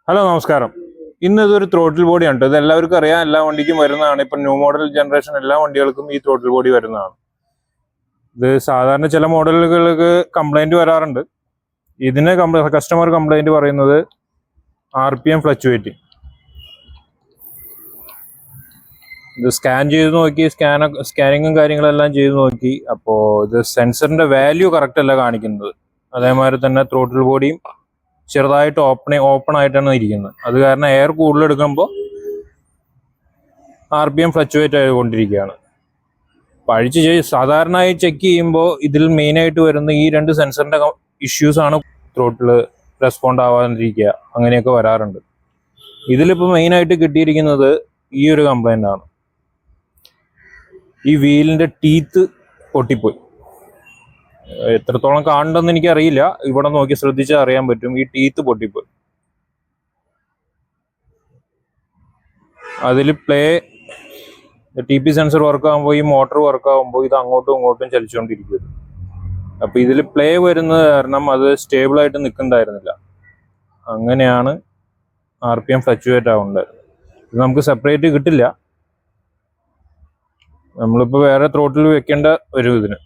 Hello നമസ്കാരം. ഇന്ന് ഇതൊരു ത്രോട്ടിൽ ബോഡി ഉണ്ട്. ഇത് എല്ലാവർക്കും അറിയാം, എല്ലാ വണ്ടിക്കും വരുന്നതാണ്. ഇപ്പം ന്യൂ മോഡൽ ജനറേഷൻ എല്ലാ വണ്ടികൾക്കും ഈ ത്രോട്ടിൽ ബോഡി വരുന്നതാണ്. ഇത് സാധാരണ ചില മോഡലുകൾക്ക് കംപ്ലൈന്റ് വരാറുണ്ട്. ഇതിന് കസ്റ്റമർ കംപ്ലൈന്റ് പറയുന്നത് RPM ഫ്ലക്ച്വേറ്റിംഗ്. ഇത് സ്കാൻ ചെയ്ത് നോക്കി, സ്കാനിങ്ങും കാര്യങ്ങളെല്ലാം ചെയ്ത് നോക്കി. അപ്പോൾ ഇത് സെൻസറിന്റെ വാല്യൂ കറക്റ്റ് അല്ല കാണിക്കുന്നത്. അതേമാതിരി തന്നെ ത്രോട്ടിൽ ബോഡിയും ചെറുതായിട്ട് ഓപ്പൺ ആയിട്ടാണ് ഇരിക്കുന്നത്. അത് കാരണം എയർ കൂടുതൽ എടുക്കുമ്പോൾ RPM ഫ്ലക്ച്വേറ്റ് ആയിക്കൊണ്ടിരിക്കുകയാണ്. സാധാരണയായി ചെക്ക് ചെയ്യുമ്പോൾ ഇതിൽ മെയിനായിട്ട് വരുന്ന ഈ രണ്ട് സെൻസറിന്റെ ഇഷ്യൂസ് ആണ് ത്രോട്ടിൽ റെസ്പോണ്ട് ആവാതിരിക്കുക, അങ്ങനെയൊക്കെ വരാറുണ്ട്. ഇതിലിപ്പോൾ മെയിനായിട്ട് കിട്ടിയിരിക്കുന്നത് ഈ ഒരു കംപ്ലൈൻ്റ് ആണ്. ഈ വീലിന്റെ ടീത്ത് പൊട്ടിപ്പോയി. എത്രത്തോളം കാണുന്നുണ്ടെന്ന് എനിക്കറിയില്ല, ഇവിടെ നോക്കി ശ്രദ്ധിച്ചാൽ അറിയാൻ പറ്റും. ഈ ടീത്ത് പൊട്ടിപ്പോയി. അതിൽ TP സെൻസർ വർക്ക് ആകുമ്പോൾ ഈ മോട്ടർ വർക്ക് ആകുമ്പോൾ ഇത് അങ്ങോട്ടും ഇങ്ങോട്ടും ചലിച്ചുകൊണ്ടിരിക്കും. അപ്പൊ ഇതിൽ പ്ലേ വരുന്നത് കാരണം അത് സ്റ്റേബിൾ ആയിട്ട് നിൽക്കുന്നുണ്ടായിരുന്നില്ല. അങ്ങനെയാണ് RPM ഫ്ലക്ച്വേറ്റ് ആവുന്നുണ്ടായിരുന്നത്. ഇത് നമുക്ക് സെപ്പറേറ്റ് കിട്ടില്ല. നമ്മളിപ്പോൾ വേറെ ത്രോട്ടിൽ വെക്കേണ്ട വരും ഇതിന്.